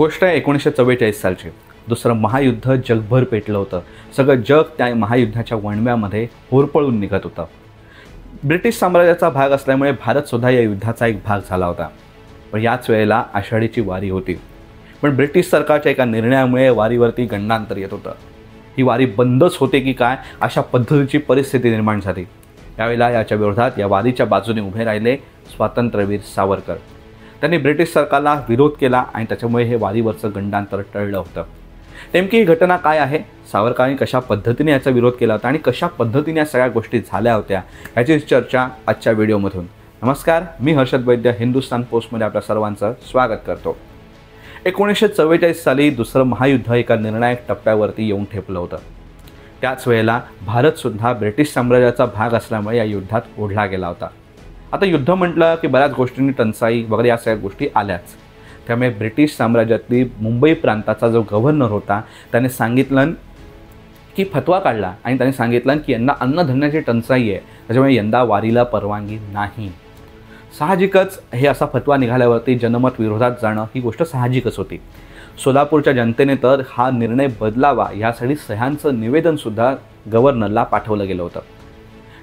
गोष्ट आहे 1944 सालची। दुसरं महायुद्ध जगभर पेटलं होतं। सगळं जग त्या महायुद्धाच्या वणव्यामध्ये होरपळून निघत होतं। ब्रिटिश साम्राज्याचा भाग असल्यामुळे भारतसुद्धा या युद्धाचा एक भाग झाला होता। पण याच वेळेला आषाढीची वारी होती। पण ब्रिटिश सरकारच्या एका निर्णयामुळे वारीवरती गंडांतर येत होतं। ही वारी बंदच होते की काय अशा पद्धतीची परिस्थिती निर्माण झाली। यावेळेला याच्या विरोधात या वारीच्या बाजूने उभे राहिले स्वातंत्र्यवीर सावरकर। त्यांनी ब्रिटिश सरकारला विरोध केला आणि त्याच्यामुळे हे वारीवरचं गंडांतर टळलं होतं। नेमकी ही घटना काय आहे, सावरकरांनी कशा पद्धतीने याचा विरोध केला होता आणि कशा पद्धतीने या सगळ्या गोष्टी झाल्या होत्या याची चर्चा आजच्या व्हिडिओमधून। नमस्कार, मी हर्षद वैद्य हिंदुस्तान पोस्टमध्ये आपल्या सर्वांचं स्वागत करतो। 1944 साली दुसरं महायुद्ध एका निर्णायक टप्प्यावरती येऊन ठेपलं होतं। त्याच वेळेला भारतसुद्धा ब्रिटिश साम्राज्याचा भाग असल्यामुळे या युद्धात ओढला गेला होता। आता युद्ध म्हटलं की बऱ्याच गोष्टींनी टंचाई वगैरे या सगळ्या गोष्टी आल्याच। त्यामुळे ब्रिटिश साम्राज्यातली मुंबई प्रांताचा जो गव्हर्नर होता त्याने सांगितलं की फतवा काढला आणि त्याने सांगितलं की यंदा अन्नधान्याची टंचाई आहे, त्याच्यामुळे यंदा वारीला परवानगी नाही। साहजिकच हे असा फतवा निघाल्यावरती जनमत विरोधात जाणं ही गोष्ट साहजिकच होती। सोलापूरच्या जनतेने तर हा निर्णय बदलावा यासाठी सह्यांचं निवेदनसुद्धा गव्हर्नरला पाठवलं गेलं होतं।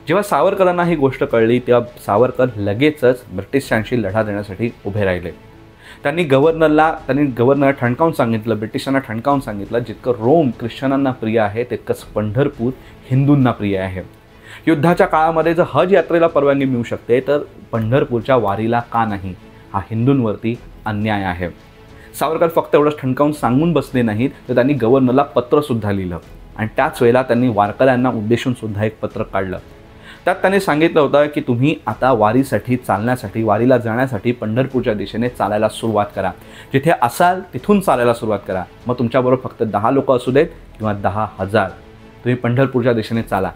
जेव्हा सावरकरांना ही गोष्ट कळली तेव्हा सावरकर लगेचच ब्रिटिशांशी लढा देण्यासाठी उभे राहिले। त्यांनी गव्हर्नर ठणकावून सांगितलं, ब्रिटिशांना ठणकावून सांगितलं, जितकं रोम ख्रिश्चनांना प्रिय आहे तितकंच पंढरपूर हिंदूंना प्रिय आहे। युद्धाच्या काळामध्ये जर हज यात्रेला परवानगी मिळू शकते तर पंढरपूरच्या वारीला का नाही, हा हिंदूंवरती अन्याय आहे। सावरकर फक्त एवढंच ठणकावून सांगून बसले नाहीत तर त्यांनी गव्हर्नरला पत्रसुद्धा लिहिलं आणि त्याच वेळेला त्यांनी वारकऱ्यांना उद्देशून सुद्धा एक पत्र काढलं। त्यात त्यांनी सांगितलं होतं की तुम्ही आता वारीला जाण्यासाठी पंढरपूरच्या दिशेने चालायला सुरुवात करा। जिथे असाल तिथून चालायला सुरुवात करा। मग तुमच्याबरोबर फक्त 10 लोक असू देत किंवा 10,000, तुम्ही पंढरपूरच्या दिशेने चाला।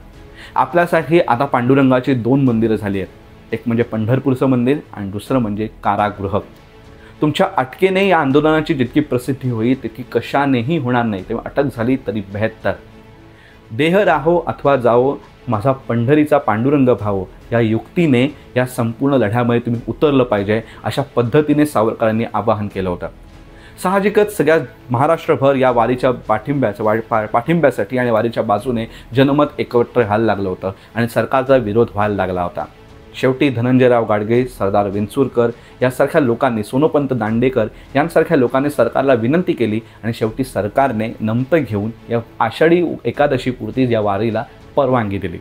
आपल्यासाठी आता पांडुरंगाची 2 मंदिरं झाली आहेत, एक म्हणजे पंढरपूरचं मंदिर आणि दुसरं म्हणजे कारागृह। तुमच्या अटकेने या आंदोलनाची जितकी प्रसिद्धी होईल तितकी कशानेही होणार नाही। तेव्हा अटक झाली तरी बेहत्तर। देह राहो अथवा जाओ, माझा पंढरीचा पांडुरंग भावो, या युक्तीने या संपूर्ण लढ्यामध्ये तुम्ही उतरलं पाहिजे अशा पद्धतीने सावरकरांनी आवाहन केलं होतं। साहजिकच सगळ्या महाराष्ट्रभर या वारीच्या पाठिंब्यासाठी आणि वारीच्या बाजूने जनमत एकत्र व्हायला लागलं होतं आणि सरकारचा विरोध व्हायला लागला होता। शेवटी धनंजयराव गाडगे, सरदार विंचुरकर यासारख्या लोकांनी, सोनोपंत दांडेकर यांसारख्या लोकांनी सरकारला विनंती केली आणि शेवटी सरकारने नमतं घेऊन या आषाढी एकादशीपुरती या वारीला परवानगी दिली।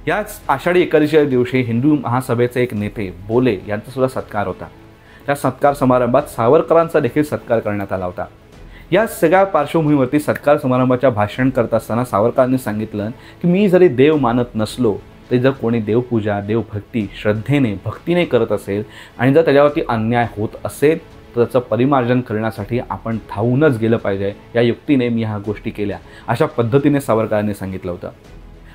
याच आषाढी एकादशीच्या दिवशी हिंदू महासभेचे एक नेते बोले यांचा सुद्धा सत्कार होता। त्या सत्कार समारंभात सावरकरांचा देखील सत्कार करण्यात आला होता। या सगळ्या पार्श्वभूमीवरती सत्कार समारंभाच्या भाषण करत असताना सावरकरांनी सांगितलं की मी जरी देव मानत नसलो तरी जर कोणी देवपूजा, देवभक्ती श्रद्धेने भक्तीने करत असेल आणि जर त्याच्यावरती अन्याय होत असेल तर त्याचं परिमार्जन करण्यासाठी आपण धावूनच गेलं पाहिजे। या युक्तीने मी ह्या गोष्टी केल्या अशा पद्धतीने सावरकरांनी सांगितलं होतं।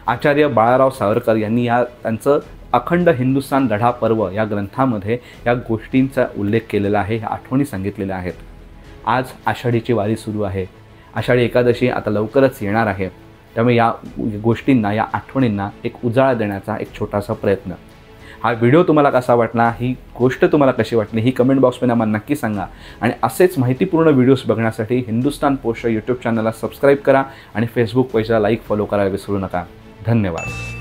आचार्य बाळाराव सावरकर यांनी त्यांचं अखंड हिंदुस्थान लढा पर्व या ग्रंथामध्ये या गोष्टींचा उल्लेख केलेला आहे, ह्या आठवणी सांगितलेल्या आहेत। आज आषाढीची वारी सुरू आहे। आषाढी एकादशी आता लवकरच येणार आहे। त्यामुळे या गोष्टींना, या आठवणींना एक उजाळा देण्याचा एक छोटासा प्रयत्न। हा व्हिडिओ तुम्हाला कसा वाटला, ही गोष्ट तुम्हाला कशी वाटली ही कमेंट बॉक्समध्ये आम्हाला नक्की सांगा। आणि असेच माहितीपूर्ण व्हिडिओज बघण्यासाठी हिंदुस्तान पोस्ट यूट्यूब चॅनलला सबस्क्राईब करा आणि फेसबुक पेजला लाईक, फॉलो करायला विसरू नका। धन्यवाद।